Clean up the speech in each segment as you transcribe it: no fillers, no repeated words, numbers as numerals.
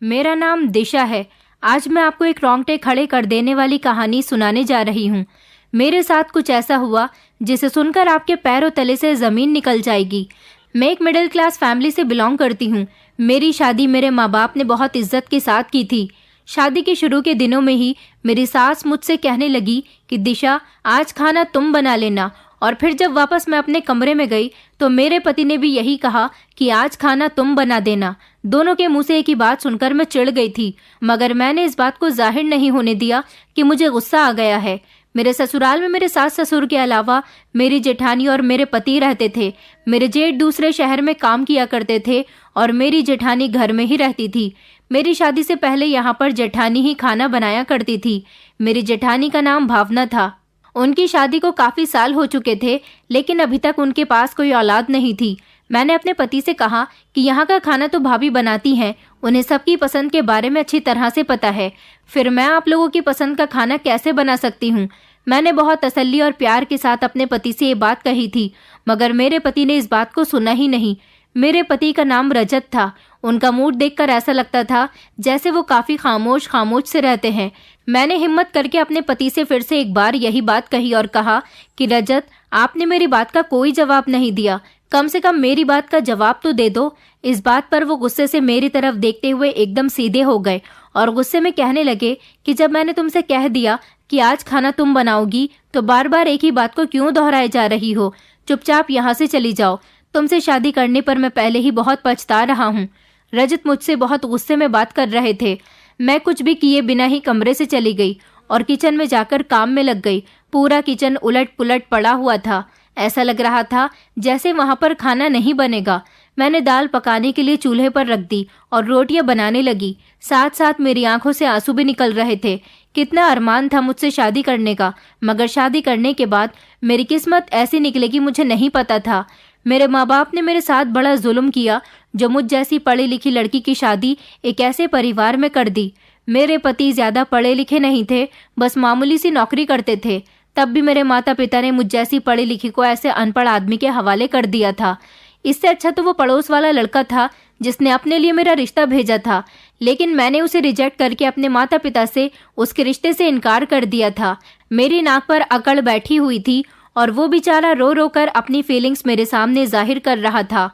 मेरा नाम दिशा है। आज मैं आपको एक रोंगटे खड़े कर देने वाली कहानी सुनाने जा रही हूँ। मेरे साथ कुछ ऐसा हुआ जिसे सुनकर आपके पैरों तले से ज़मीन निकल जाएगी। मैं एक मिडिल क्लास फैमिली से बिलोंग करती हूँ। मेरी शादी मेरे माँ बाप ने बहुत इज्जत के साथ की थी। शादी के शुरू के दिनों में ही मेरी सास मुझसे कहने लगी कि दिशा, आज खाना तुम बना लेना। और फिर जब वापस मैं अपने कमरे में गई तो मेरे पति ने भी यही कहा कि आज खाना तुम बना देना। दोनों के मुंह से एक ही बात सुनकर मैं चिढ़ गई थी, मगर मैंने इस बात को जाहिर नहीं होने दिया कि मुझे गुस्सा आ गया है। मेरे ससुराल में मेरे सास ससुर के अलावा मेरी जेठानी और मेरे पति रहते थे। मेरे जेठ दूसरे शहर में काम किया करते थे और मेरी जेठानी घर में ही रहती थी। मेरी शादी से पहले यहाँ पर जेठानी ही खाना बनाया करती थी। मेरी जेठानी का नाम भावना था। उनकी शादी को काफ़ी साल हो चुके थे, लेकिन अभी तक उनके पास कोई औलाद नहीं थी। मैंने अपने पति से कहा कि यहाँ का खाना तो भाभी बनाती हैं, उन्हें सबकी पसंद के बारे में अच्छी तरह से पता है, फिर मैं आप लोगों की पसंद का खाना कैसे बना सकती हूँ। मैंने बहुत तसल्ली और प्यार के साथ अपने पति से ये बात कही थी, मगर मेरे पति ने इस बात को सुना ही नहीं। मेरे पति का नाम रजत था। उनका मूड देखकर ऐसा लगता था जैसे वो काफ़ी खामोश से रहते हैं। मैंने हिम्मत करके अपने पति से फिर से एक बार यही बात कही और कहा कि रजत, आपने मेरी बात का कोई जवाब नहीं दिया, कम से कम मेरी बात का जवाब तो दे दो। इस बात पर वो गुस्से से मेरी तरफ देखते हुए एकदम सीधे हो गए और गुस्से में कहने लगे कि जब मैंने तुमसे कह दिया कि आज खाना तुम बनाओगी तो बार बार एक ही बात को क्यों दोहराए जा रही हो। चुपचाप यहाँ से चली जाओ। तुमसे शादी करने पर मैं पहले ही बहुत पछता रहा हूँ। रजत मुझसे बहुत गुस्से में बात कर रहे थे। मैं कुछ भी किए बिना ही कमरे से चली गई और किचन में जाकर काम में लग गई। पूरा किचन उलट पुलट पड़ा हुआ था। ऐसा लग रहा था जैसे वहां पर खाना नहीं बनेगा। मैंने दाल पकाने के लिए चूल्हे पर रख दी और रोटियां बनाने लगी। साथ साथ मेरी आंखों से आंसू भी निकल रहे थे। कितना अरमान था मुझसे शादी करने का, मगर शादी करने के बाद मेरी किस्मत ऐसी निकलेगी मुझे नहीं पता था। मेरे माँ बाप ने मेरे साथ बड़ा जुल्म किया जो मुझ जैसी पढ़ी लिखी लड़की की शादी एक ऐसे परिवार में कर दी। मेरे पति ज़्यादा पढ़े लिखे नहीं थे, बस मामूली सी नौकरी करते थे। तब भी मेरे माता पिता ने मुझ जैसी पढ़ी लिखी को ऐसे अनपढ़ आदमी के हवाले कर दिया था। इससे अच्छा तो वो पड़ोस वाला लड़का था जिसने अपने लिए मेरा रिश्ता भेजा था, लेकिन मैंने उसे रिजेक्ट करके अपने माता पिता से उसके रिश्ते से इनकार कर दिया था। मेरी नाक पर अकड़ बैठी हुई थी और वो बेचारा रो रो कर अपनी फीलिंग्स मेरे सामने जाहिर कर रहा था।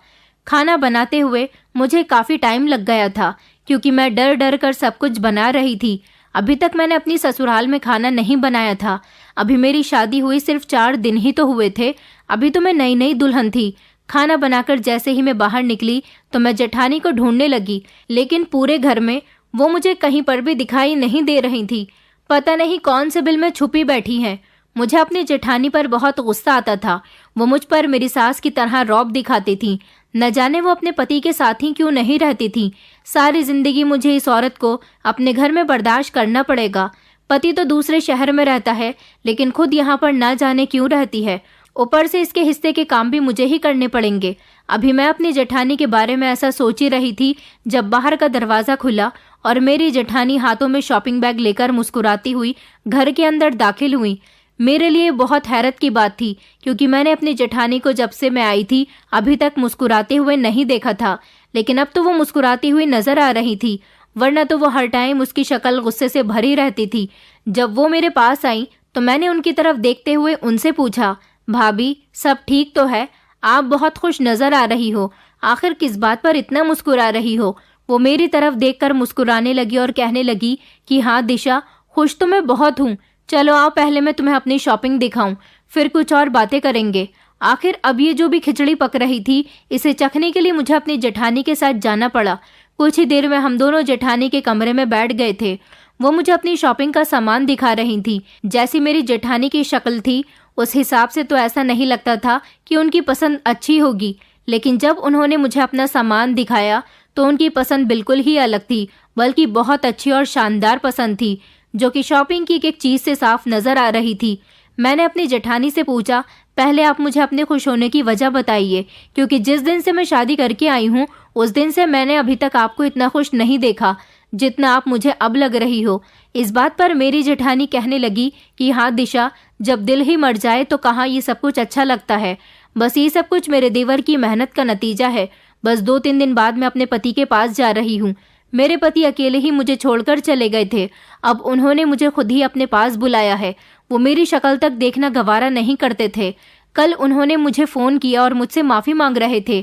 खाना बनाते हुए मुझे काफ़ी टाइम लग गया था क्योंकि मैं डर डर कर सब कुछ बना रही थी। अभी तक मैंने अपनी ससुराल में खाना नहीं बनाया था। अभी मेरी शादी हुई सिर्फ 4 दिन ही तो हुए थे। अभी तो मैं नई नई दुल्हन थी। खाना बनाकर जैसे ही मैं बाहर निकली तो मैं जेठानी को ढूंढने लगी, लेकिन पूरे घर में वो मुझे कहीं पर भी दिखाई नहीं दे रही थी। पता नहीं कौन से बिल में छुपी बैठी हैं। मुझे अपनी जेठानी पर बहुत गुस्सा आता था। वो मुझ पर मेरी सास की तरह रौब दिखाती थी। न जाने वो अपने पति के साथ ही क्यों नहीं रहती थी। सारी जिंदगी मुझे इस औरत को अपने घर में बर्दाश्त करना पड़ेगा। पति तो दूसरे शहर में रहता है, लेकिन खुद यहाँ पर न जाने क्यों रहती है। ऊपर से इसके हिस्से के काम भी मुझे ही करने पड़ेंगे। अभी मैं अपनी जेठानी के बारे में ऐसा सोच ही रही थी जब बाहर का दरवाज़ा खुला और मेरी जेठानी हाथों में शॉपिंग बैग लेकर मुस्कुराती हुई घर के अंदर दाखिल हुई। मेरे लिए बहुत हैरत की बात थी क्योंकि मैंने अपनी जेठानी को जब से मैं आई थी अभी तक मुस्कुराते हुए नहीं देखा था, लेकिन अब तो वो मुस्कुराती हुई नजर आ रही थी, वरना तो वो हर टाइम उसकी शक्ल गुस्से से भरी रहती थी। जब वो मेरे पास आई तो मैंने उनकी तरफ देखते हुए उनसे पूछा, भाभी सब ठीक तो है? आप बहुत खुश नजर आ रही हो, आखिर किस बात पर इतना मुस्कुरा रही हो? वो मेरी तरफ देखकर मुस्कुराने लगी और कहने लगी कि हाँ दिशा, खुश तो मैं बहुत हूँ। चलो आओ, पहले मैं तुम्हें अपनी शॉपिंग दिखाऊं, फिर कुछ और बातें करेंगे। आखिर अब ये जो भी खिचड़ी पक रही थी, इसे चखने के लिए मुझे अपनी जेठानी के साथ जाना पड़ा। कुछ ही देर में हम दोनों जेठानी के कमरे में बैठ गए थे। वो मुझे अपनी शॉपिंग का सामान दिखा रही थी। जैसी मेरी जेठानी की शक्ल थी उस हिसाब से तो ऐसा नहीं लगता था कि उनकी पसंद अच्छी होगी, लेकिन जब उन्होंने मुझे अपना सामान दिखाया तो उनकी पसंद बिल्कुल ही अलग थी, बल्कि बहुत अच्छी और शानदार पसंद थी, जो कि शॉपिंग की एक चीज़ से साफ नज़र आ रही थी। मैंने अपनी जेठानी से पूछा, पहले आप मुझे अपने खुश होने की वजह बताइए, क्योंकि जिस दिन से मैं शादी करके आई हूँ उस दिन से मैंने अभी तक आपको इतना खुश नहीं देखा जितना आप मुझे अब लग रही हो। इस बात पर मेरी जेठानी कहने लगी कि हाँ दिशा, जब दिल ही मर जाए तो कहाँ ये सब कुछ अच्छा लगता है। बस ये सब कुछ मेरे देवर की मेहनत का नतीजा है। बस 2-3 दिन बाद मैं अपने पति के पास जा रही हूँ। मेरे पति अकेले ही मुझे छोड़कर चले गए थे। अब उन्होंने मुझे खुद ही अपने पास बुलाया है। वो मेरी शक्ल तक देखना गवारा नहीं करते थे। कल उन्होंने मुझे फ़ोन किया और मुझसे माफ़ी मांग रहे थे।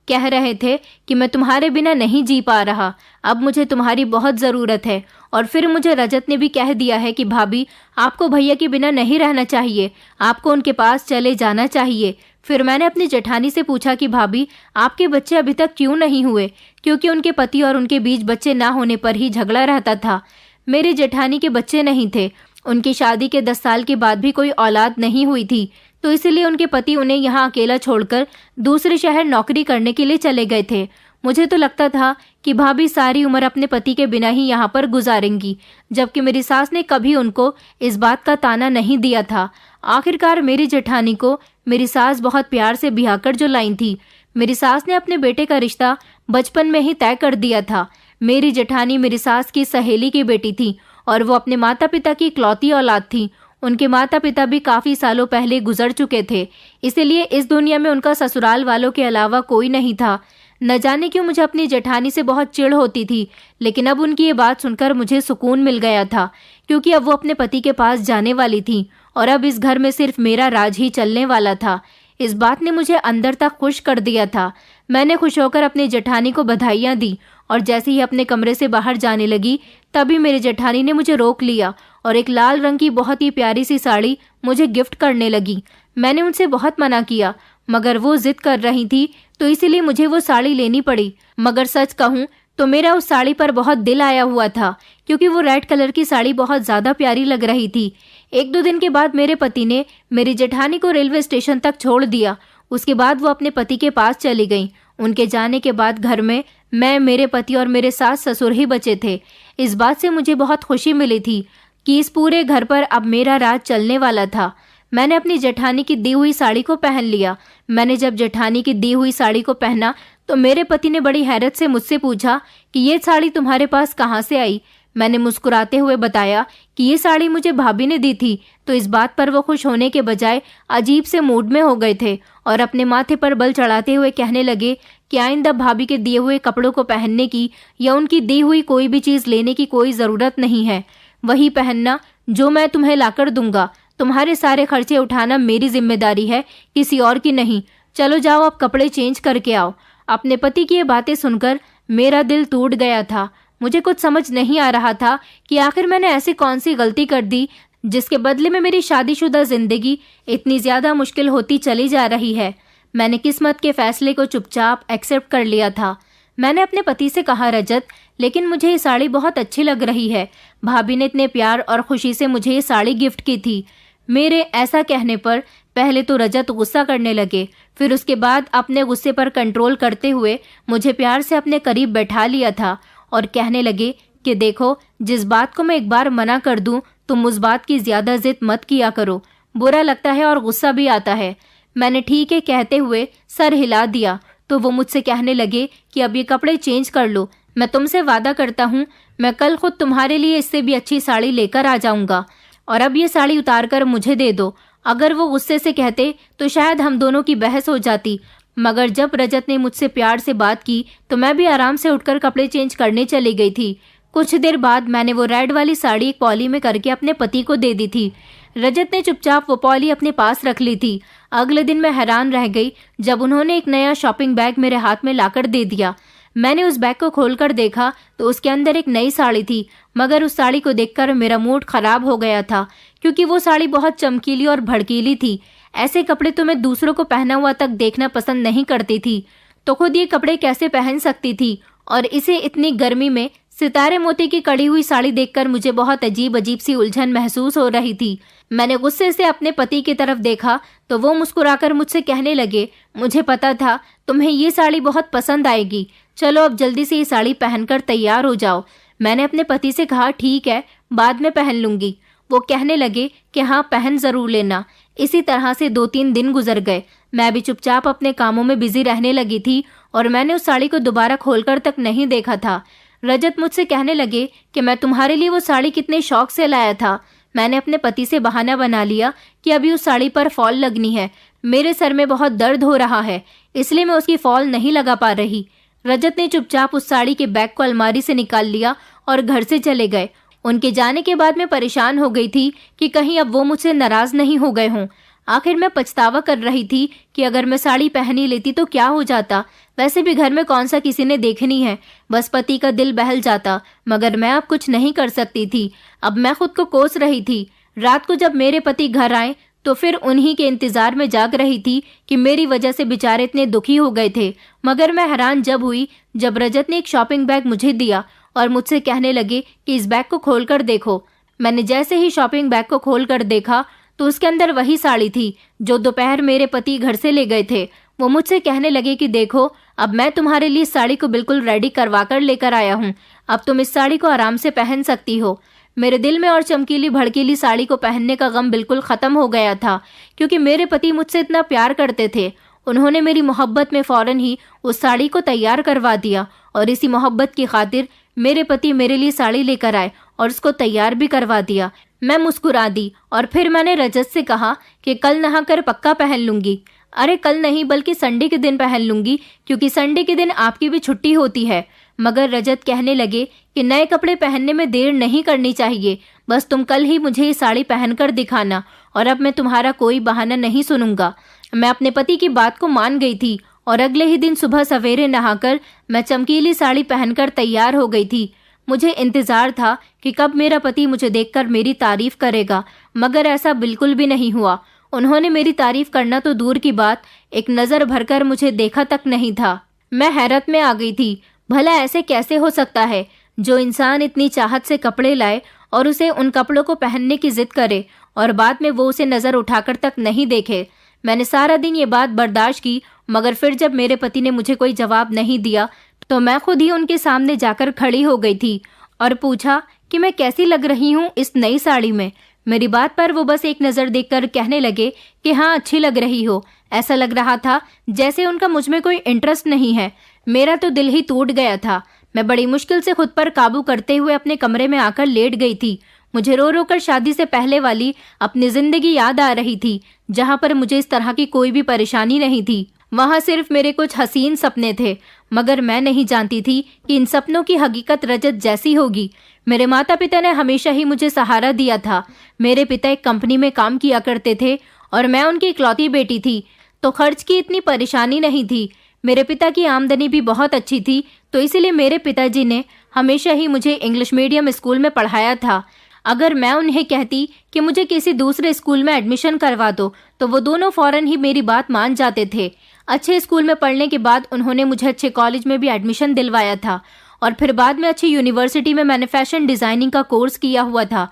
कह रहे थे कि मैं तुम्हारे बिना नहीं जी पा रहा, अब मुझे तुम्हारी बहुत ज़रूरत है। और फिर मुझे रजत ने भी कह दिया है कि भाभी, आपको भैया के बिना नहीं रहना चाहिए, आपको उनके पास चले जाना चाहिए। फिर मैंने अपनी जेठानी से पूछा कि भाभी, आपके बच्चे अभी तक क्यों नहीं हुए? क्योंकि उनके पति और उनके बीच बच्चे ना होने पर ही झगड़ा रहता था। मेरी जेठानी के बच्चे नहीं थे। उनकी शादी के 10 साल के बाद भी कोई औलाद नहीं हुई थी, तो इसलिए उनके पति उन्हें यहाँ अकेला छोड़कर दूसरे शहर नौकरी करने के लिए चले गए थे। मुझे तो लगता था कि भाभी सारी उम्र अपने पति के बिना ही यहाँ पर गुजारेंगी, जबकि मेरी सास ने कभी उनको इस बात का ताना नहीं दिया था। आखिरकार मेरी जेठानी को मेरी सास बहुत प्यार से ब्याह कर जो लाई थी। मेरी सास ने अपने बेटे का रिश्ता बचपन में ही तय कर दिया था। मेरी जेठानी मेरी सास की सहेली की बेटी थी और वो अपने माता पिता की इकलौती औलाद थी। उनके माता पिता भी काफ़ी सालों पहले गुजर चुके थे, इसीलिए इस दुनिया में उनका ससुराल वालों के अलावा कोई नहीं था। न जाने क्यों मुझे अपनी जेठानी से बहुत चिढ़ होती थी, लेकिन अब उनकी ये बात सुनकर मुझे सुकून मिल गया था, क्योंकि अब वो अपने पति के पास जाने वाली थी और अब इस घर में सिर्फ मेरा राज ही चलने वाला था। इस बात ने मुझे अंदर तक खुश कर दिया था। मैंने खुश होकर अपनी जेठानी को बधाइयाँ दी और जैसे ही अपने कमरे से बाहर जाने लगी, तभी मेरी जेठानी ने मुझे रोक लिया और एक लाल रंग की बहुत ही प्यारी सी साड़ी मुझे गिफ्ट करने लगी। मैंने उनसे बहुत मना किया, मगर वो जिद कर रही थी, तो इसीलिए मुझे वो साड़ी लेनी पड़ी। मगर सच कहूँ तो मेरा उस साड़ी पर बहुत दिल आया हुआ था, क्योंकि वो रेड कलर की साड़ी बहुत ज़्यादा प्यारी लग रही थी। 1-2 दिन के बाद मेरे पति ने मेरी जेठानी को रेलवे स्टेशन तक छोड़ दिया। उसके बाद वो अपने पति के पास चली गई। उनके जाने के बाद घर में मैं, मेरे पति और मेरे सास ससुर ही बचे थे। इस बात से मुझे बहुत खुशी मिली थी कि इस पूरे घर पर अब मेरा राज चलने वाला था। मैंने अपनी जेठानी की दी हुई साड़ी को पहन लिया। मैंने जब जेठानी की दी हुई साड़ी को पहना तो मेरे पति ने बड़ी हैरत से मुझसे पूछा कि ये साड़ी तुम्हारे पास कहाँ से आई? मैंने मुस्कुराते हुए बताया कि ये साड़ी मुझे भाभी ने दी थी। तो इस बात पर वो खुश होने के बजाय अजीब से मूड में हो गए थे और अपने माथे पर बल चढ़ाते हुए कहने लगे कि आइंदा भाभी के दिए हुए कपड़ों को पहनने की या उनकी दी हुई कोई भी चीज़ लेने की कोई ज़रूरत नहीं है। वही पहनना जो मैं तुम्हें लाकर दूंगा। तुम्हारे सारे खर्चे उठाना मेरी जिम्मेदारी है, किसी और की नहीं। चलो जाओ, अब कपड़े चेंज करके आओ। अपने पति की ये बातें सुनकर मेरा दिल टूट गया था। मुझे कुछ समझ नहीं आ रहा था कि आखिर मैंने ऐसी कौन सी गलती कर दी जिसके बदले में मेरी शादीशुदा जिंदगी इतनी ज़्यादा मुश्किल होती चली जा रही है। मैंने किस्मत के फैसले को चुपचाप एक्सेप्ट कर लिया था। मैंने अपने पति से कहा, रजत, लेकिन मुझे ये साड़ी बहुत अच्छी लग रही है। भाभी ने इतने प्यार और खुशी से मुझे ये साड़ी गिफ्ट की थी। मेरे ऐसा कहने पर पहले तो रजत गुस्सा करने लगे, फिर उसके बाद अपने गुस्से पर कंट्रोल करते हुए मुझे प्यार से अपने करीब बैठा लिया था और कहने लगे कि देखो, जिस बात को मैं एक बार मना कर दूं, तुम उस बात की ज़्यादा जिद मत किया करो। बुरा लगता है और गुस्सा भी आता है। मैंने ठीक है कहते हुए सर हिला दिया तो वो मुझसे कहने लगे कि अब ये कपड़े चेंज कर लो। मैं तुमसे वादा करता हूँ, मैं कल खुद तुम्हारे लिए इससे भी अच्छी साड़ी लेकर आ जाऊँगा और अब ये साड़ी उतार कर मुझे दे दो। अगर वो गुस्से से कहते तो शायद हम दोनों की बहस हो जाती, मगर जब रजत ने मुझसे प्यार से बात की तो मैं भी आराम से उठकर कपड़े चेंज करने चली गई थी। कुछ देर बाद मैंने वो रेड वाली साड़ी एक पॉली में करके अपने पति को दे दी थी। रजत ने चुपचाप वो पॉली अपने पास रख ली थी। अगले दिन मैं हैरान रह गई जब उन्होंने एक नया शॉपिंग बैग मेरे हाथ में लाकर दे दिया। मैंने उस बैग को खोलकर देखा तो उसके अंदर एक नई साड़ी थी, मगर उस साड़ी को देखकर मेरा मूड खराब हो गया था, क्योंकि वो साड़ी बहुत चमकीली और भड़कीली थी। ऐसे कपड़े तो मैं दूसरों को पहना हुआ तक देखना पसंद नहीं करती थी, तो खुद ये कपड़े कैसे पहन सकती थी? और इसे इतनी गर्मी में सितारे मोती की कड़ी हुई साड़ी देखकर मुझे बहुत अजीब अजीब सी उलझन महसूस हो रही थी। मैंने गुस्से से अपने पति की तरफ देखा तो वो मुस्कुराकर मुझसे कहने लगे, मुझे पता था तुम्हें ये साड़ी बहुत पसंद आएगी, चलो अब जल्दी से ये साड़ी पहनकर तैयार हो जाओ। मैंने अपने पति से कहा, ठीक है, बाद में पहन लूंगी। वो कहने लगे कि हाँ, पहन ज़रूर लेना। इसी तरह से 2-3 दिन गुजर गए। मैं भी चुपचाप अपने कामों में बिजी रहने लगी थी और मैंने उस साड़ी को दोबारा खोलकर तक नहीं देखा था। रजत मुझसे कहने लगे कि मैं तुम्हारे लिए वो साड़ी कितने शौक से लाया था। मैंने अपने पति से बहाना बना लिया कि अभी उस साड़ी पर फॉल लगनी है। मेरे सर में बहुत दर्द हो रहा है, इसलिए मैं उसकी फॉल नहीं लगा पा रही। रजत ने चुपचाप उस साड़ी के बैग को अलमारी से निकाल लिया और घर से चले गए। उनके जाने के बाद मैं परेशान हो गई थी कि कहीं अब वो मुझसे नाराज नहीं हो गए हों। आखिर मैं पछतावा कर रही थी कि अगर मैं साड़ी पहन ही लेती तो क्या हो जाता। वैसे भी घर में कौन सा किसी ने देखनी है, बस पति का दिल बहल जाता। मगर मैं अब कुछ नहीं कर सकती थी। अब मैं खुद को कोस रही थी। रात को जब मेरे पति घर आए तो फिर उन्हीं के इंतजार में जाग रही थी कि मेरी वजह से बेचारे इतने दुखी हो गए थे। मगर मैं हैरान जब हुई जब रजत ने एक शॉपिंग बैग मुझे दिया और मुझसे कहने लगे कि इस बैग को खोल कर देखो। मैंने जैसे ही शॉपिंग बैग को खोल कर देखा तो उसके अंदर वही साड़ी थी जो दोपहर मेरे पति घर से ले गए थे। वो मुझसे कहने लगे कि देखो, अब मैं तुम्हारे लिए इस साड़ी को बिल्कुल रेडी करवा कर लेकर आया हूँ। अब तुम इस साड़ी को आराम से पहन सकती हो। मेरे दिल में और चमकीली भड़कीली साड़ी को पहनने का गम बिल्कुल खत्म हो गया था, क्योंकि मेरे पति मुझसे इतना प्यार करते थे। उन्होंने मेरी मोहब्बत में फौरन ही उस साड़ी को तैयार करवा दिया और इसी मोहब्बत की खातिर मेरे पति मेरे लिए साड़ी लेकर आए और उसको तैयार भी करवा दिया। मैं मुस्कुरा दी और फिर मैंने रजत से कहा कि कल नहाकर पक्का पहन लूंगी। अरे कल नहीं, बल्कि संडे के दिन पहन लूंगी, क्योंकि संडे के दिन आपकी भी छुट्टी होती है। मगर रजत कहने लगे कि नए कपड़े पहनने में देर नहीं करनी चाहिए, बस तुम कल ही मुझे ये साड़ी पहनकर दिखाना और अब मैं तुम्हारा कोई बहाना नहीं सुनूंगा। मैं अपने पति की बात को मान गई थी और अगले ही दिन सुबह सवेरे नहाकर मैं चमकीली साड़ी पहनकर तैयार हो गई थी। मुझे इंतजार था कि कब मेरा पति मुझे देखकर मेरी तारीफ करेगा, मगर ऐसा बिल्कुल भी नहीं हुआ। उन्होंने मेरी तारीफ करना तो दूर की बात, एक नज़र भरकर मुझे देखा तक नहीं था। मैं हैरत में आ गई थी। भला ऐसे कैसे हो सकता है जो इंसान इतनी चाहत से कपड़े लाए और उसे उन कपड़ों को पहनने की जिद करे और बाद में वो उसे नज़र उठाकर तक नहीं देखे। मैंने सारा दिन ये बात बर्दाश्त की, मगर फिर जब मेरे पति ने मुझे कोई जवाब नहीं दिया तो मैं खुद ही उनके सामने जाकर खड़ी हो गई थी और पूछा कि मैं कैसी लग रही हूँ इस नई साड़ी में। मेरी बात पर वो बस एक नज़र देखकर कहने लगे कि हाँ, अच्छी लग रही हो। ऐसा लग रहा था जैसे उनका मुझ में कोई इंटरेस्ट नहीं है। मेरा तो दिल ही टूट गया था। मैं बड़ी मुश्किल से खुद पर काबू करते हुए अपने कमरे में आकर लेट गई थी। मुझे रो रो कर शादी से पहले वाली अपनी जिंदगी याद आ रही थी, जहाँ पर मुझे इस तरह की कोई भी परेशानी नहीं थी। वहाँ सिर्फ मेरे कुछ हसीन सपने थे, मगर मैं नहीं जानती थी कि इन सपनों की हकीकत रजत जैसी होगी। मेरे माता पिता ने हमेशा ही मुझे सहारा दिया था। मेरे पिता एक कंपनी में काम किया करते थे और मैं उनकी इकलौती बेटी थी, तो खर्च की इतनी परेशानी नहीं थी। मेरे पिता की आमदनी भी बहुत अच्छी थी, तो इसीलिए मेरे पिताजी ने हमेशा ही मुझे इंग्लिश मीडियम स्कूल में पढ़ाया था। अगर मैं उन्हें कहती कि मुझे किसी दूसरे स्कूल में एडमिशन करवा दो तो वो दोनों फौरन ही मेरी बात मान जाते थे। अच्छे स्कूल में पढ़ने के बाद उन्होंने मुझे अच्छे कॉलेज में भी एडमिशन दिलवाया था और फिर बाद में अच्छी यूनिवर्सिटी में मैंने फैशन डिज़ाइनिंग का कोर्स किया हुआ था,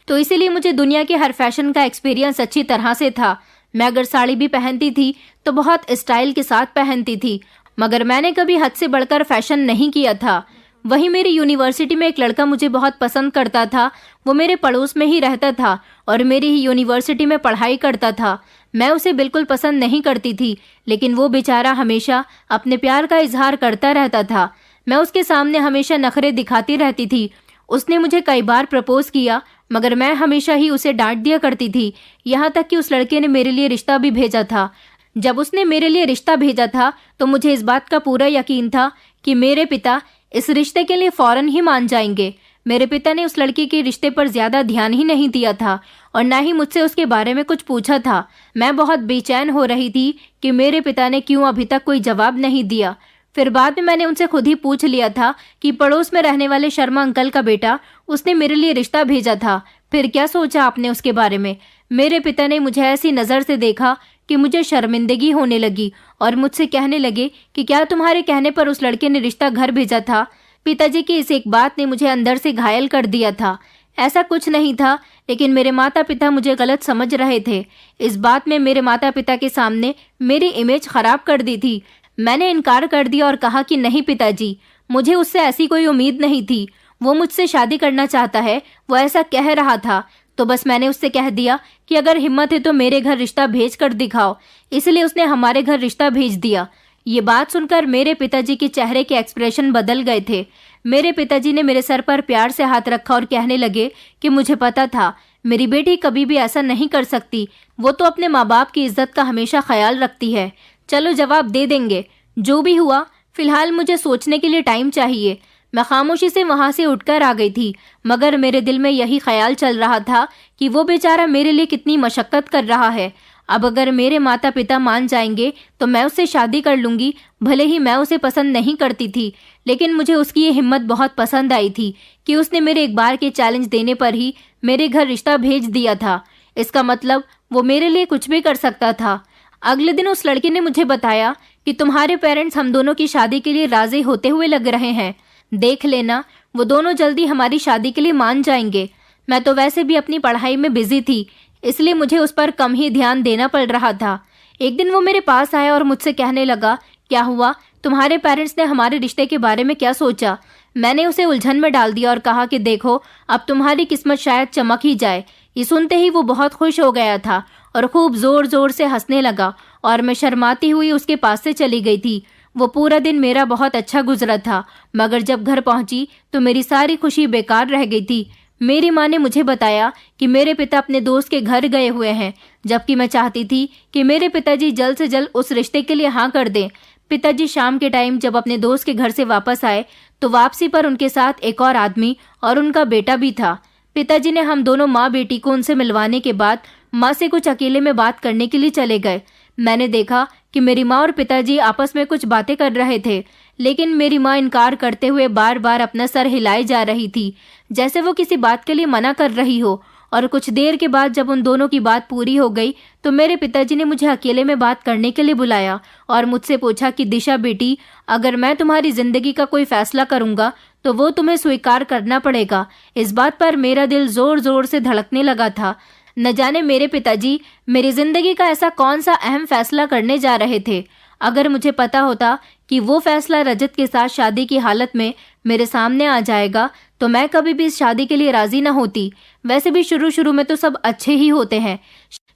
तो इसीलिए मुझे दुनिया के हर फैशन का एक्सपीरियंस अच्छी तरह से था। मैं अगर साड़ी भी पहनती थी तो बहुत स्टाइल के साथ पहनती थी, मगर मैंने कभी हद से बढ़कर फैशन नहीं किया था। वहीं मेरी यूनिवर्सिटी में एक लड़का मुझे बहुत पसंद करता था। वो मेरे पड़ोस में ही रहता था और मेरी ही यूनिवर्सिटी में पढ़ाई करता था। मैं उसे बिल्कुल पसंद नहीं करती थी, लेकिन वो बेचारा हमेशा अपने प्यार का इजहार करता रहता था। मैं उसके सामने हमेशा नखरे दिखाती रहती थी। उसने मुझे कई बार प्रपोज किया, मगर मैं हमेशा ही उसे डांट दिया करती थी। यहाँ तक कि उस लड़के ने मेरे लिए रिश्ता भी भेजा था। जब उसने मेरे लिए रिश्ता भेजा था तो मुझे इस बात का पूरा यकीन था कि मेरे पिता इस रिश्ते के लिए फौरन ही मान जाएंगे। मेरे पिता ने उस लड़की के रिश्ते पर ज्यादा ध्यान ही नहीं दिया था और ना ही मुझसे उसके बारे में कुछ पूछा था। मैं बहुत बेचैन हो रही थी कि मेरे पिता ने क्यों अभी तक कोई जवाब नहीं दिया। फिर बाद में मैंने उनसे खुद ही पूछ लिया था कि पड़ोस में रहने वाले शर्मा अंकल का बेटा, उसने मेरे लिए रिश्ता भेजा था। फिर क्या सोचा आपने उसके बारे में? मेरे पिता ने मुझे ऐसी नज़र से देखा कि मुझे शर्मिंदगी होने लगी और मुझसे कहने लगे कि क्या तुम्हारे कहने पर उस लड़के ने रिश्ता घर भेजा था? पिताजी की इस एक बात ने मुझे अंदर से घायल कर दिया था। ऐसा कुछ नहीं था, लेकिन मेरे माता पिता मुझे गलत समझ रहे थे। इस बात में मेरे माता पिता के सामने मेरी इमेज खराब कर दी थी। मैंने इनकार कर दिया और कहा कि नहीं पिताजी, मुझे उससे ऐसी कोई उम्मीद नहीं थी। वो मुझसे शादी करना चाहता है, वो ऐसा कह रहा था, तो बस मैंने उससे कह दिया कि अगर हिम्मत है तो मेरे घर रिश्ता भेज कर दिखाओ। इसलिए उसने हमारे घर रिश्ता भेज दिया। ये बात सुनकर मेरे पिताजी के चेहरे के एक्सप्रेशन बदल गए थे। मेरे पिताजी ने मेरे सर पर प्यार से हाथ रखा और कहने लगे कि मुझे पता था मेरी बेटी कभी भी ऐसा नहीं कर सकती। वो तो अपने माँ बाप की इज्जत का हमेशा ख्याल रखती है। चलो जवाब दे देंगे। जो भी हुआ फिलहाल मुझे सोचने के लिए टाइम चाहिए। मैं खामोशी से वहां से उठकर आ गई थी, मगर मेरे दिल में यही ख्याल चल रहा था कि वो बेचारा मेरे लिए कितनी मशक्कत कर रहा है। अब अगर मेरे माता पिता मान जाएंगे तो मैं उससे शादी कर लूंगी। भले ही मैं उसे पसंद नहीं करती थी, लेकिन मुझे उसकी ये हिम्मत बहुत पसंद आई थी कि उसने मेरे एक बार के चैलेंज देने पर ही मेरे घर रिश्ता भेज दिया था। इसका मतलब वो मेरे लिए कुछ भी कर सकता था। अगले दिन उस लड़के ने मुझे बताया कि तुम्हारे पेरेंट्स हम दोनों की शादी के लिए राजी होते हुए लग रहे हैं। देख लेना, वो दोनों जल्दी हमारी शादी के लिए मान जाएंगे। मैं तो वैसे भी अपनी पढ़ाई में बिजी थी, इसलिए मुझे उस पर कम ही ध्यान देना पड़ रहा था। एक दिन वो मेरे पास आया और मुझसे कहने लगा, क्या हुआ, तुम्हारे पेरेंट्स ने हमारे रिश्ते के बारे में क्या सोचा? मैंने उसे उलझन में डाल दिया और कहा कि देखो, अब तुम्हारी किस्मत शायद चमक ही जाए। ये सुनते ही वो बहुत खुश हो गया था और खूब जोर जोर से हंसने लगा और मैं शर्माती हुई उसके पास से चली गई थी। वो पूरा दिन मेरा बहुत अच्छा गुजरा था, मगर जब घर पहुंची तो मेरी सारी खुशी बेकार रह गई थी। मेरी माँ ने मुझे बताया कि मेरे पिता अपने दोस्त के घर गए हुए हैं, जबकि मैं चाहती थी कि मेरे पिताजी जल्द से जल्द उस रिश्ते के लिए हाँ कर दें। पिताजी शाम के टाइम जब अपने दोस्त के घर से वापस आए तो वापसी पर उनके साथ एक और आदमी और उनका बेटा भी था। पिताजी ने हम दोनों माँ बेटी को उनसे मिलवाने के बाद माँ से कुछ अकेले में बात करने के लिए चले गए। मैंने देखा कि मेरी माँ और पिताजी आपस में कुछ बातें कर रहे थे, लेकिन मेरी माँ इनकार करते हुए बार बार अपना सर हिलाए जा रही थी, जैसे वो किसी बात के लिए मना कर रही हो। और कुछ देर के बाद जब उन दोनों की बात पूरी हो गई तो मेरे पिताजी ने मुझे अकेले में बात करने के लिए बुलाया और मुझसे पूछा कि दिशा बेटी, अगर मैं तुम्हारी जिंदगी का कोई फैसला करूंगा तो वो तुम्हें स्वीकार करना पड़ेगा। इस बात पर मेरा दिल जोर जोर से धड़कने लगा था। न जाने मेरे पिताजी मेरी जिंदगी का ऐसा कौन सा अहम फैसला करने जा रहे थे। अगर मुझे पता होता कि वो फैसला रजत के साथ शादी की हालत में मेरे सामने आ जाएगा तो मैं कभी भी इस शादी के लिए राजी न होती। वैसे भी शुरू शुरू में तो सब अच्छे ही होते हैं,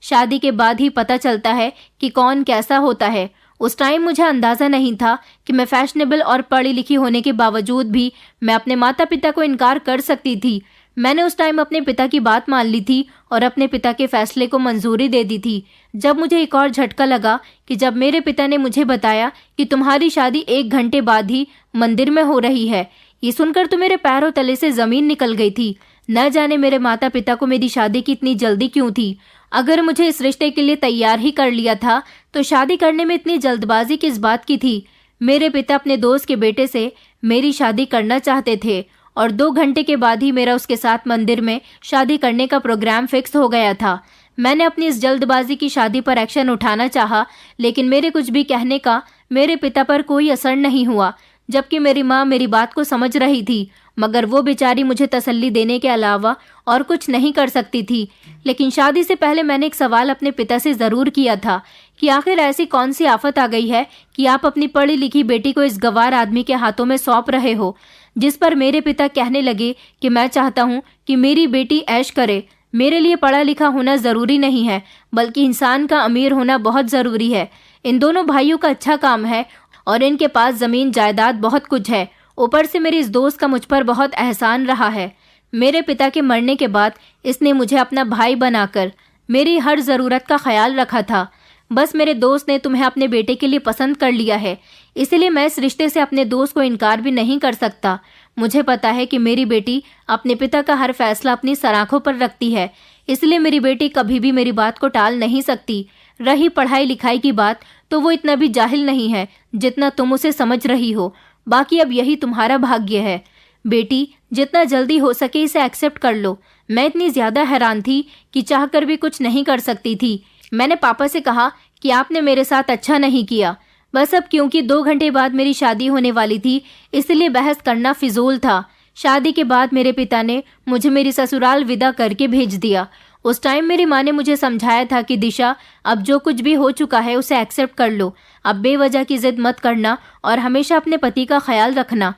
शादी के बाद ही पता चलता है कि कौन कैसा होता है। उस टाइम मुझे अंदाजा नहीं था कि मैं फैशनेबल और पढ़ी लिखी होने के बावजूद भी मैं अपने माता पिता को इनकार कर सकती थी। मैंने उस टाइम अपने पिता की बात मान ली थी और अपने पिता के फैसले को मंजूरी दे दी थी। जब मुझे एक और झटका लगा कि जब मेरे पिता ने मुझे बताया कि तुम्हारी शादी 1 घंटे बाद ही मंदिर में हो रही है। ये सुनकर तो मेरे पैरों तले से जमीन निकल गई थी। न जाने मेरे माता पिता को मेरी शादी की इतनी जल्दी क्यों थी। अगर मुझे इस रिश्ते के लिए तैयार ही कर लिया था तो शादी करने में इतनी जल्दबाजी किस बात की थी। मेरे पिता अपने दोस्त के बेटे से मेरी शादी करना चाहते थे और 2 घंटे के बाद ही मेरा उसके साथ मंदिर में शादी करने का प्रोग्राम फिक्स हो गया था। मैंने अपनी इस जल्दबाजी की शादी पर एक्शन उठाना चाहा, लेकिन मेरे कुछ भी कहने का मेरे पिता पर कोई असर नहीं हुआ। जबकि मेरी माँ मेरी बात को समझ रही थी, मगर वो बेचारी मुझे तसल्ली देने के अलावा और कुछ नहीं कर सकती थी। लेकिन शादी से पहले मैंने एक सवाल अपने पिता से ज़रूर किया था कि आखिर ऐसी कौन सी आफत आ गई है कि आप अपनी पढ़ी लिखी बेटी को इस गवार आदमी के हाथों में सौंप रहे हो। जिस पर मेरे पिता कहने लगे कि मैं चाहता हूँ कि मेरी बेटी ऐश करे। मेरे लिए पढ़ा लिखा होना ज़रूरी नहीं है, बल्कि इंसान का अमीर होना बहुत ज़रूरी है। इन दोनों भाइयों का अच्छा काम है और इनके पास ज़मीन जायदाद बहुत कुछ है। ऊपर से मेरी इस दोस्त का मुझ पर बहुत एहसान रहा है। मेरे पिता के मरने के बाद इसने मुझे अपना भाई बनाकर मेरी हर ज़रूरत का ख्याल रखा था। बस मेरे दोस्त ने तुम्हें अपने बेटे के लिए पसंद कर लिया है, इसलिए मैं इस रिश्ते से अपने दोस्त को इनकार भी नहीं कर सकता। मुझे पता है कि मेरी बेटी अपने पिता का हर फैसला अपनी सराखों पर रखती है, इसलिए मेरी बेटी कभी भी मेरी बात को टाल नहीं सकती। रही पढ़ाई लिखाई की बात, तो वो इतना भी जाहिल नहीं है जितना तुम उसे समझ रही हो। बाकी अब यही तुम्हारा भाग्य है। बेटी, जितना जल्दी हो सके इसे एक्सेप्ट कर लो। मैं इतनी ज़्यादा हैरान थी कि चाहकर भी कुछ नहीं कर सकती थी। मैंने पापा से कहा कि आपने मेरे साथ अच्छा नहीं किया। बस अब क्योंकि 2 घंटे बाद मेरी शादी होने वाली थी, इसलिए बहस करना फिजूल था। शादी के बाद मेरे पिता ने मुझे मेरी ससुराल विदा करके भेज दिया। उस टाइम मेरी माँ ने मुझे समझाया था कि दिशा, अब जो कुछ भी हो चुका है उसे एक्सेप्ट कर लो। अब बेवजह की जिद मत करना और हमेशा अपने पति का ख्याल रखना।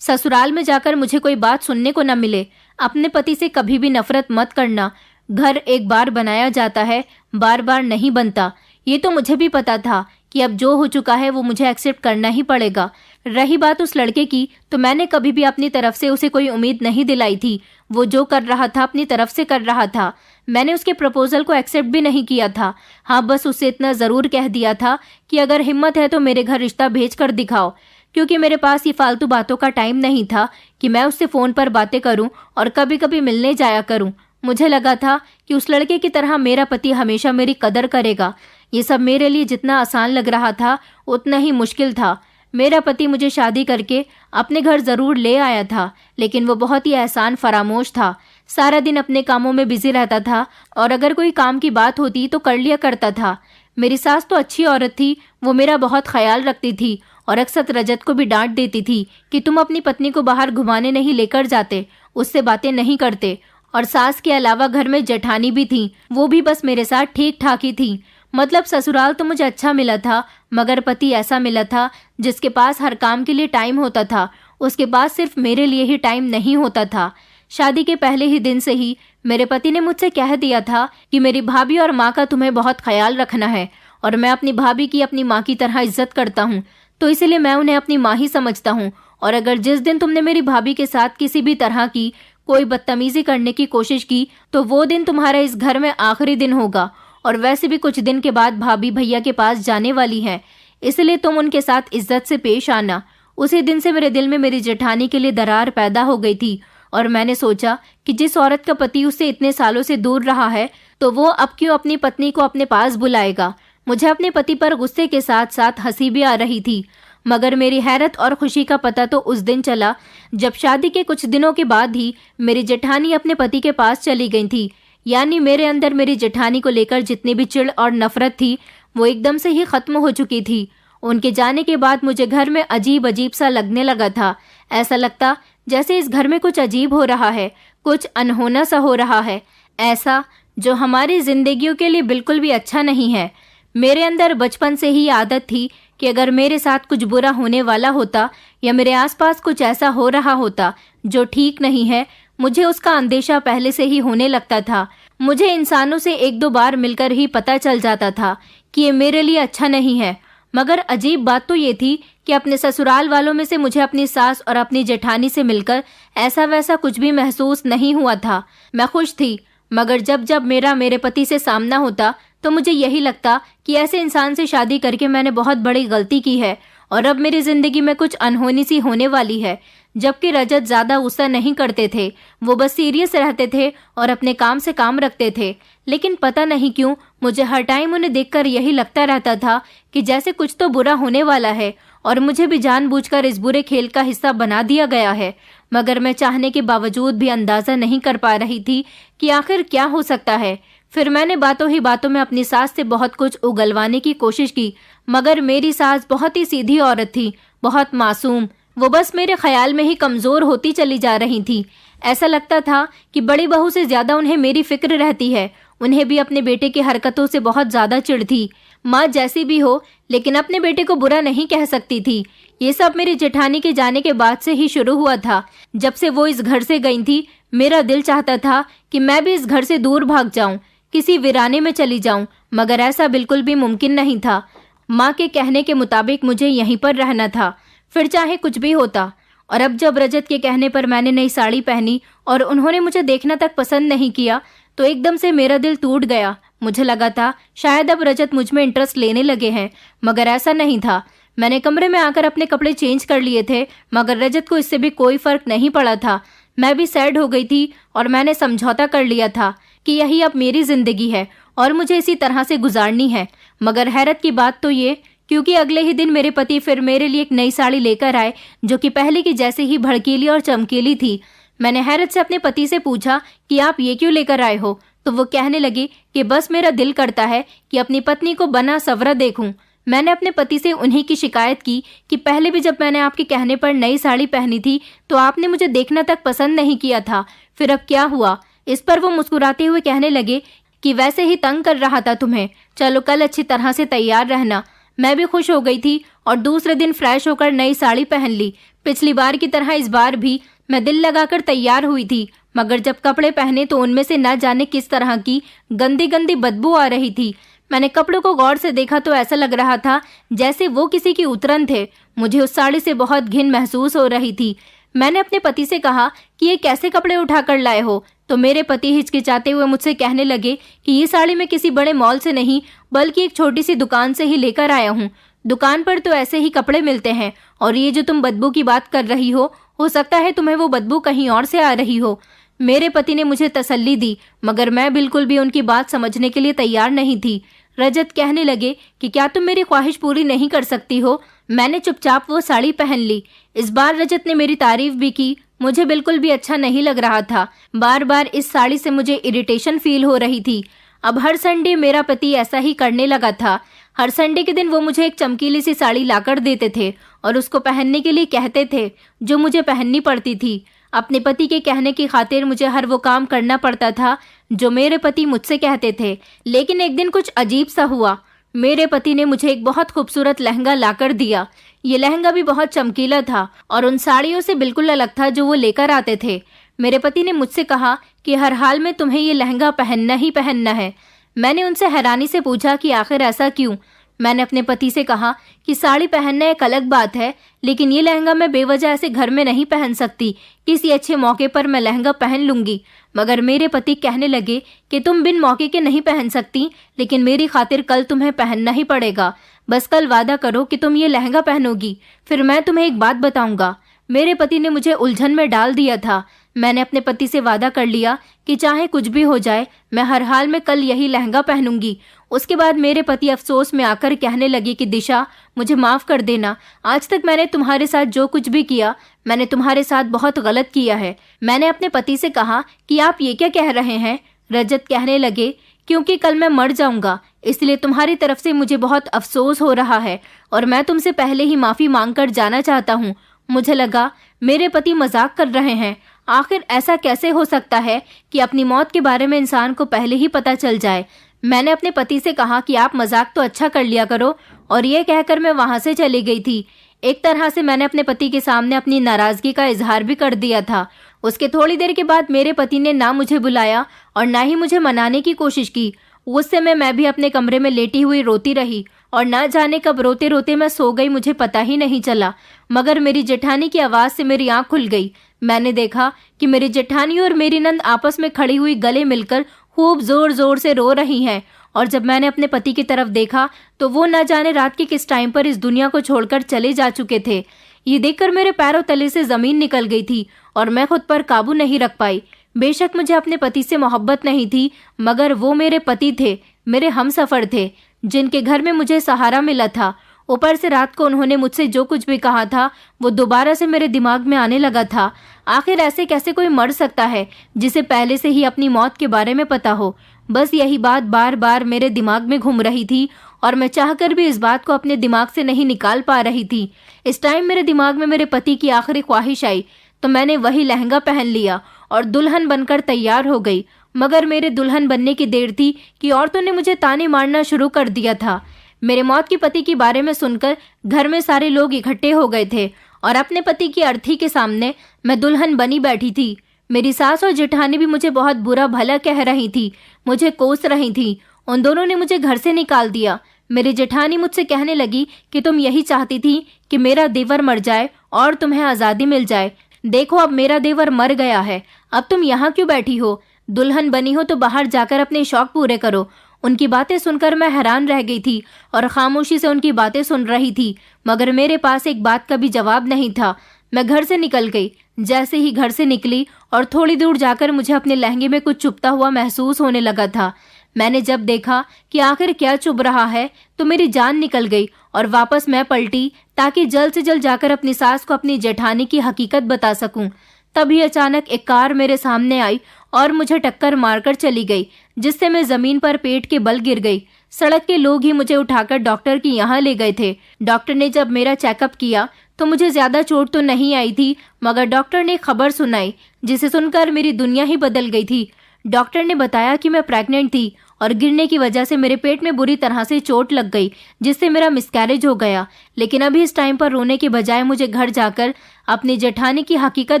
ससुराल में जाकर मुझे कोई बात सुनने को न मिले। अपने पति से कभी भी नफरत मत करना। घर एक बार बनाया जाता है, बार बार नहीं बनता। ये तो मुझे भी पता था कि अब जो हो चुका है वो मुझे एक्सेप्ट करना ही पड़ेगा। रही बात उस लड़के की, तो मैंने कभी भी अपनी तरफ से उसे कोई उम्मीद नहीं दिलाई थी। वो जो कर रहा था अपनी तरफ से कर रहा था। मैंने उसके प्रपोजल को एक्सेप्ट भी नहीं किया था। हाँ, बस उसे इतना ज़रूर कह दिया था कि अगर हिम्मत है तो मेरे घर रिश्ता भेज कर दिखाओ। क्योंकि मेरे पास ये फालतू बातों का टाइम नहीं था कि मैं उससे फ़ोन पर बातें करूं और कभी कभी मिलने जाया करूं। मुझे लगा था कि उस लड़के की तरह मेरा पति हमेशा मेरी कदर करेगा। ये सब मेरे लिए जितना आसान लग रहा था उतना ही मुश्किल था। मेरा पति मुझे शादी करके अपने घर ज़रूर ले आया था, लेकिन वो बहुत ही एहसान फरामोश था। सारा दिन अपने कामों में बिजी रहता था और अगर कोई काम की बात होती तो कर लिया करता था। मेरी सास तो अच्छी औरत थी, वो मेरा बहुत ख्याल रखती थी और अक्सर रजत को भी डांट देती थी कि तुम अपनी पत्नी को बाहर घुमाने नहीं लेकर जाते, उससे बातें नहीं करते। और सास के अलावा घर में जेठानी भी थी, वो भी बस मेरे साथ ठीक ठाक ही थी। मतलब ससुराल तो मुझे अच्छा मिला था, मगर पति ऐसा मिला था जिसके पास हर काम के लिए टाइम होता था। उसके पास सिर्फ मेरे लिए ही टाइम नहीं होता था। शादी के पहले ही दिन से ही मेरे पति ने मुझसे कह दिया था कि मेरी भाभी और माँ का तुम्हें बहुत ख्याल रखना है और मैं अपनी भाभी की अपनी माँ की तरह इज्जत करता हूँ, तो इसलिए मैं उन्हें अपनी माँ ही समझता हूँ। और अगर जिस दिन तुमने मेरी भाभी के साथ किसी भी तरह की कोई बदतमीजी करने की कोशिश की तो वो दिन तुम्हारा इस घर में आखिरी दिन होगा। और वैसे भी कुछ दिन के बाद भाभी भैया के पास जाने वाली हैं, इसलिए तुम उनके साथ इज्जत से पेश आना। उसी दिन से मेरे दिल में मेरी जेठानी के लिए दरार पैदा हो गई थी और मैंने सोचा कि जिस औरत का पति उससे इतने सालों से दूर रहा है तो वो अब क्यों अपनी पत्नी को अपने पास बुलाएगा। मुझे अपने पति पर गुस्से के साथ साथ हंसी भी आ रही थी, मगर मेरी हैरत और खुशी का पता तो उस दिन चला जब शादी के कुछ दिनों के बाद ही मेरी जेठानी अपने पति के पास चली गई थी। यानी मेरे अंदर मेरी जेठानी को लेकर जितनी भी चिढ़ और नफरत थी वो एकदम से ही खत्म हो चुकी थी। उनके जाने के बाद मुझे घर में अजीब अजीब सा लगने लगा था। ऐसा लगता जैसे इस घर में कुछ अजीब हो रहा है, कुछ अनहोना सा हो रहा है, ऐसा जो हमारी जिंदगियों के लिए बिल्कुल भी अच्छा नहीं है। मेरे अंदर बचपन से ही आदत थी कि अगर मेरे साथ कुछ बुरा होने वाला होता या मेरे आसपास कुछ ऐसा हो रहा होता जो ठीक नहीं है, मुझे उसका अंदेशा पहले से ही होने लगता था। मुझे इंसानों से एक दो बार मिलकर ही पता चल जाता था कि ये मेरे लिए अच्छा नहीं है। मगर अजीब बात तो ये थी कि अपने ससुराल वालों में से मुझे अपनी सास और अपनी जेठानी से मिलकर ऐसा वैसा कुछ भी महसूस नहीं हुआ था। मैं खुश थी, मगर जब जब मेरे पति से सामना होता तो मुझे यही लगता कि ऐसे इंसान से शादी करके मैंने बहुत बड़ी गलती की है और अब मेरी जिंदगी में कुछ अनहोनी सी होने वाली है। जबकि रजत ज्यादा गुस्सा नहीं करते थे, वो बस सीरियस रहते थे और अपने काम से काम रखते थे। लेकिन पता नहीं क्यों मुझे हर टाइम उन्हें देखकर यही लगता रहता था कि जैसे कुछ तो बुरा होने वाला है और मुझे भी जानबूझकर इस बुरे खेल का हिस्सा बना दिया गया है। मगर मैं चाहने के बावजूद भी अंदाजा नहीं कर पा रही थी कि आखिर क्या हो सकता है। फिर मैंने बातों ही बातों में अपनी सास से बहुत कुछ उगलवाने की कोशिश की, मगर मेरी सास बहुत ही सीधी औरत थी, बहुत मासूम। वो बस मेरे ख्याल में ही कमजोर होती चली जा रही थी। ऐसा लगता था कि बड़ी बहू से ज्यादा उन्हें मेरी फिक्र रहती है। उन्हें भी अपने बेटे की हरकतों से बहुत ज्यादा चिढ़ थी। माँ जैसी भी हो, लेकिन अपने बेटे को बुरा नहीं कह सकती थी। ये सब मेरी जेठानी के जाने के बाद से ही शुरू हुआ था। जब से वो इस घर से गई थी, मेरा दिल चाहता था कि मैं भी इस घर से दूर भाग जाऊं, किसी वीराने में चली जाऊं, मगर ऐसा बिल्कुल भी मुमकिन नहीं था। माँ के कहने के मुताबिक मुझे यहीं पर रहना था, फिर चाहे कुछ भी होता। और अब जब रजत के कहने पर मैंने नई साड़ी पहनी और उन्होंने मुझे देखना तक पसंद नहीं किया तो एकदम से मेरा दिल टूट गया। मुझे लगा था शायद अब रजत मुझ में इंटरेस्ट लेने लगे हैं, मगर ऐसा नहीं था। मैंने कमरे में आकर अपने कपड़े चेंज कर लिए थे, मगर रजत को इससे भी कोई फर्क नहीं पड़ा था। मैं भी सैड हो गई थी और मैंने समझौता कर लिया था कि यही अब मेरी जिंदगी है और मुझे इसी तरह से गुजारनी है। मगर हैरत की बात तो ये, क्योंकि अगले ही दिन मेरे पति फिर मेरे लिए एक नई साड़ी लेकर आए जो कि पहले की जैसे ही भड़कीली और चमकीली थी। मैंने हैरत से अपने पति से पूछा कि आप ये क्यों लेकर आए हो, तो वो कहने लगे कि बस मेरा दिल करता है कि अपनी पत्नी को बना सवरा देखूं। मैंने अपने पति से उन्हीं की शिकायत की कि पहले भी जब मैंने आपके कहने पर नई साड़ी पहनी थी तो आपने मुझे देखना तक पसंद नहीं किया था, फिर अब क्या हुआ। इस पर वो मुस्कुराते हुए कहने लगे कि वैसे ही तंग कर रहा था तुम्हें, चलो कल अच्छी तरह से तैयार रहना। मैं भी खुश हो गई थी और दूसरे दिन फ्रेश होकर नई साड़ी पहन ली। पिछली बार की तरह इस बार भी मैं दिल लगाकर तैयार हुई थी, मगर जब कपड़े पहने तो उनमें से न जाने किस तरह की गंदी गंदी बदबू आ रही थी। मैंने कपड़ों को गौर से देखा तो ऐसा लग रहा था जैसे वो किसी की उतरन थे। मुझे उस साड़ी से बहुत घिन महसूस हो रही थी। मैंने अपने पति से कहा कि ये कैसे कपड़े उठाकर लाए हो, तो मेरे पति हिचकिचाते हुए मुझसे कहने लगे कि ये साड़ी मैं किसी बड़े मॉल से नहीं बल्कि एक छोटी सी दुकान से ही लेकर आया हूँ। दुकान पर तो ऐसे ही कपड़े मिलते हैं, और ये जो तुम बदबू की बात कर रही हो सकता है तुम्हें वो बदबू कहीं और से आ रही हो। मेरे पति ने मुझे तसल्ली दी, मगर मैं बिल्कुल भी उनकी बात समझने के लिए तैयार नहीं थी। रजत कहने लगे कि क्या तुम मेरी ख्वाहिश पूरी नहीं कर सकती हो? मैंने चुपचाप वो साड़ी पहन ली। इस बार रजत ने मेरी तारीफ भी की। मुझे बिल्कुल भी अच्छा नहीं लग रहा था। बार बार इस साड़ी से मुझे इरिटेशन फील हो रही थी। अब हर संडे मेरा पति ऐसा ही करने लगा था। हर संडे के दिन वो मुझे एक चमकीली सी साड़ी लाकर देते थे और उसको पहनने के लिए कहते थे, जो मुझे पहननी पड़ती थी। अपने पति के कहने की खातिर मुझे हर वो काम करना पड़ता था जो मेरे पति मुझसे कहते थे। लेकिन एक दिन कुछ अजीब सा हुआ। मेरे पति ने मुझे एक बहुत खूबसूरत लहंगा लाकर दिया। ये लहंगा भी बहुत चमकीला था और उन साड़ियों से बिल्कुल अलग था जो वो लेकर आते थे। मेरे पति ने मुझसे कहा कि हर हाल में तुम्हें ये लहंगा पहनना ही पहनना है। मैंने उनसे हैरानी से पूछा कि आखिर ऐसा क्यों। मैंने अपने पति से कहा कि साड़ी पहनना एक अलग बात है, लेकिन ये लहंगा मैं बेवजह ऐसे घर में नहीं पहन सकती। किसी अच्छे मौके पर मैं लहंगा पहन लूंगी। मगर मेरे पति कहने लगे कि तुम बिन मौके के नहीं पहन सकती, लेकिन मेरी खातिर कल तुम्हें पहनना ही पड़ेगा। बस कल वादा करो कि तुम ये लहंगा पहनोगी, फिर मैं तुम्हें एक बात बताऊंगा। मेरे पति ने मुझे उलझन में डाल दिया था। मैंने अपने पति से वादा कर लिया कि चाहे कुछ भी हो जाए, मैं हर हाल में कल यही लहंगा पहनूंगी। उसके बाद मेरे पति अफसोस में आकर कहने लगे कि दिशा, मुझे माफ कर देना। आज तक मैंने तुम्हारे साथ जो कुछ भी किया, मैंने तुम्हारे साथ बहुत गलत किया है। मैंने अपने पति से कहा कि आप ये क्या कह रहे हैं? रजत कहने लगे, क्योंकि कल मैं मर जाऊंगा, इसलिए तुम्हारी तरफ से मुझे बहुत अफसोस हो रहा है और मैं तुमसे पहले ही माफी मांग कर जाना चाहता हूँ। मुझे लगा मेरे पति मजाक कर रहे हैं। आखिर ऐसा कैसे हो सकता है कि अपनी मौत के बारे में इंसान को पहले ही पता चल जाए। मैंने अपने पति से कहा कि आप मजाक तो अच्छा कर लिया करो, और ये कहकर मैं वहां से चली गई थी। एक तरह से मैंने अपने पति के सामने अपनी नाराजगी का इजहार भी कर दिया था। उसके थोड़ी देर के बाद मेरे पति ने ना मुझे बुलाया और ना ही मुझे मनाने की कोशिश की। उस समय मैं भी अपने कमरे में लेटी हुई रोती रही और ना जाने कब रोते रोते मैं सो गई, मुझे पता ही नहीं चला। मगर मेरी जेठानी की आवाज से मेरी आंख खुल गई। मैंने देखा कि मेरी जेठानी और मेरी नंद आपस में खड़ी हुई गले मिलकर खूब जोर जोर से रो रही हैं। और जब मैंने अपने पति की तरफ देखा तो वो न जाने रात के किस टाइम पर इस दुनिया को छोड़कर चले जा चुके थे। ये देखकर मेरे पैरों तले से जमीन निकल गई थी और मैं खुद पर काबू नहीं रख पाई। बेशक मुझे अपने पति से मोहब्बत नहीं थी, मगर वो मेरे पति थे, मेरे हमसफर थे, जिनके घर में मुझे सहारा मिला था। ऊपर से रात को उन्होंने मुझसे जो कुछ भी कहा था वो दोबारा से मेरे दिमाग में आने लगा था। आखिर ऐसे कैसे कोई मर सकता है जिसे पहले से ही अपनी मौत के बारे में पता हो। बस यही बात बार बार मेरे दिमाग में घूम रही थी और मैं चाहकर भी इस बात को अपने दिमाग से नहीं निकाल पा रही थी। इस टाइम मेरे दिमाग में मेरे पति की आखिरी ख्वाहिश आई तो मैंने वही लहंगा पहन लिया और दुल्हन बनकर तैयार हो गई। मगर मेरे दुल्हन बनने की देर थी कि औरतों ने मुझे ताने मारना शुरू कर दिया था। मेरे मौत के पति के बारे में सुनकर घर में सारे लोग इकट्ठे हो गए थे और अपने पति की अर्थी के सामने मैं दुल्हन बनी बैठी थी। मेरी सास और जेठानी भी मुझे बहुत बुरा भला कह रही थी, मुझे कोस रही थी। उन दोनों ने मुझे घर से निकाल दिया। मेरी जेठानी मुझसे कहने लगी कि तुम यही चाहती थी कि मेरा देवर मर जाए और तुम्हें आज़ादी मिल जाए। देखो अब मेरा देवर मर गया है, अब तुम यहाँ क्यों बैठी हो? दुल्हन बनी हो तो बाहर जाकर अपने शौक पूरे करो। उनकी बातें सुनकर मैं हैरान रह गई थी और खामोशी से उनकी बातें सुन रही थी, मगर मेरे पास एक बात का भी जवाब नहीं था। मैं घर से निकल गई। जैसे ही घर से निकली और थोड़ी दूर जाकर मुझे अपने लहंगे में कुछ चुभता हुआ महसूस होने लगा था। मैंने जब देखा कि आखिर क्या चुभ रहा है तो मेरी जान निकल गई और वापस मैं पलटी ताकि जल्द से जल्द जाकर अपनी सास को अपनी जेठानी की हकीकत बता सकूं। तभी अचानक एक कार मेरे सामने आई और मुझे टक्कर मारकर चली गई, जिससे मैं जमीन पर पेट के बल गिर गई। सड़क के लोग ही मुझे उठाकर डॉक्टर के यहाँ ले गए थे। डॉक्टर ने जब मेरा चेकअप किया तो मुझे ज्यादा चोट तो नहीं आई थी, मगर डॉक्टर ने खबर सुनाई जिसे सुनकर मेरी दुनिया ही बदल गई थी। डॉक्टर ने बताया कि मैं प्रेग्नेंट थी और गिरने की वजह से मेरे पेट में बुरी तरह से चोट लग गई, जिससे मेरा मिसकैरेज हो गया। लेकिन अभी इस टाइम पर रोने के बजाय मुझे घर जाकर अपनी जेठानी की हकीकत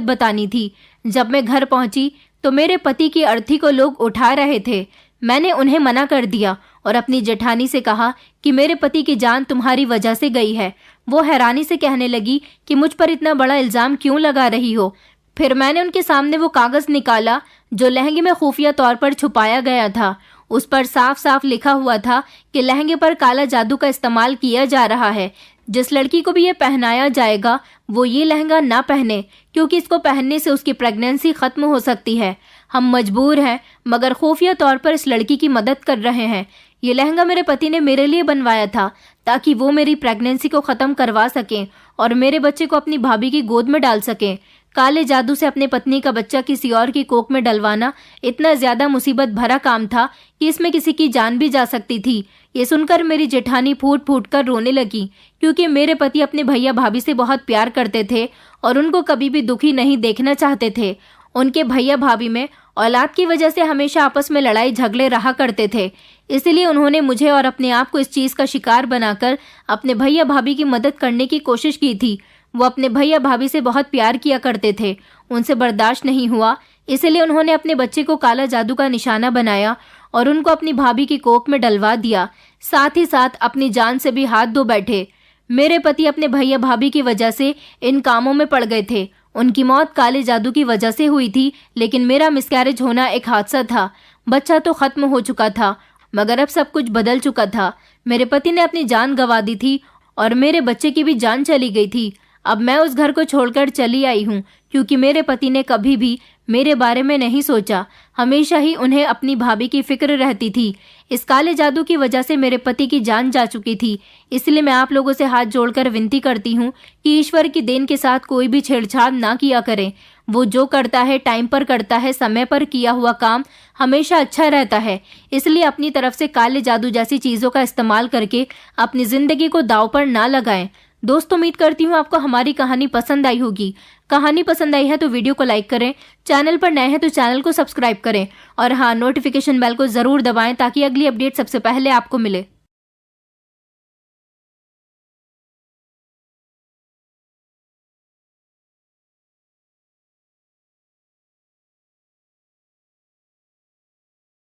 बतानी थी। जब मैं घर पहुंची तो मेरे पति की अर्थी को लोग उठा रहे थे। मैंने उन्हें मना कर दिया और अपनी जेठानी से कहा कि मेरे पति की जान तुम्हारी वजह से गई है। वो हैरानी से कहने लगी कि मुझ पर इतना बड़ा इल्जाम क्यों लगा रही हो। फिर मैंने उनके सामने वो कागज निकाला जो लहंगे में खुफिया तौर पर छुपाया गया था। उस पर साफ साफ लिखा हुआ था कि लहंगे पर काला जादू का इस्तेमाल किया जा रहा है। जिस लड़की को भी ये पहनाया जाएगा वो ये लहंगा ना पहने, क्योंकि इसको पहनने से उसकी प्रेगनेंसी खत्म हो सकती है। हम मजबूर हैं, मगर खुफिया तौर पर इस लड़की की मदद कर रहे हैं। ये लहंगा मेरे पति ने मेरे लिए बनवाया था ताकि वो मेरी प्रेगनेंसी को ख़त्म करवा सकें और मेरे बच्चे को अपनी भाभी की गोद में डाल सकें। काले जादू से अपने पत्नी का बच्चा किसी और की कोख में डलवाना इतना ज़्यादा मुसीबत भरा काम था कि इसमें किसी की जान भी जा सकती थी। ये सुनकर मेरी जेठानी फूट फूट कर रोने लगी, क्योंकि मेरे पति अपने भैया भाभी से बहुत प्यार करते थे और उनको कभी भी दुखी नहीं देखना चाहते थे। उनके भैया भाभी में औलाद की वजह से हमेशा आपस में लड़ाई झगड़े रहा करते थे। इसलिए उन्होंने मुझे और अपने आप को इस चीज़ का शिकार बनाकर अपने भैया भाभी की मदद करने की कोशिश की थी। वो अपने भैया भाभी से बहुत प्यार किया करते थे, उनसे बर्दाश्त नहीं हुआ, इसलिए उन्होंने अपने बच्चे को काला जादू का निशाना बनाया और उनको अपनी भाभी की कोख में डलवा दिया। साथ ही साथ अपनी जान से भी हाथ धो बैठे। मेरे पति अपने भैया भाभी की वजह से इन कामों में पड़ गए थे। उनकी मौत काले जादू की वजह से हुई थी, लेकिन मेरा मिसकैरेज होना एक हादसा था। बच्चा तो खत्म हो चुका था, मगर अब सब कुछ बदल चुका था। मेरे पति ने अपनी जान गंवा दी थी और मेरे बच्चे की भी जान चली गई थी। अब मैं उस घर को छोड़कर चली आई हूँ, क्योंकि मेरे पति ने कभी भी मेरे बारे में नहीं सोचा। हमेशा ही उन्हें अपनी भाभी की फिक्र रहती थी। इस काले जादू की वजह से मेरे पति की जान जा चुकी थी। इसलिए मैं आप लोगों से हाथ जोड़कर विनती करती हूँ कि ईश्वर की देन के साथ कोई भी छेड़छाड़ ना किया करें। वो जो करता है टाइम पर करता है, समय पर किया हुआ काम हमेशा अच्छा रहता है। इसलिए अपनी तरफ से काले जादू जैसी चीज़ों का इस्तेमाल करके अपनी ज़िंदगी को दांव पर ना लगाएं। दोस्तों, उम्मीद करती हूँ आपको हमारी कहानी पसंद आई होगी। कहानी पसंद आई है तो वीडियो को लाइक करें, चैनल पर नए हैं तो चैनल को सब्सक्राइब करें और हाँ, नोटिफिकेशन बेल को ज़रूर दबाएं ताकि अगली अपडेट सबसे पहले आपको मिले।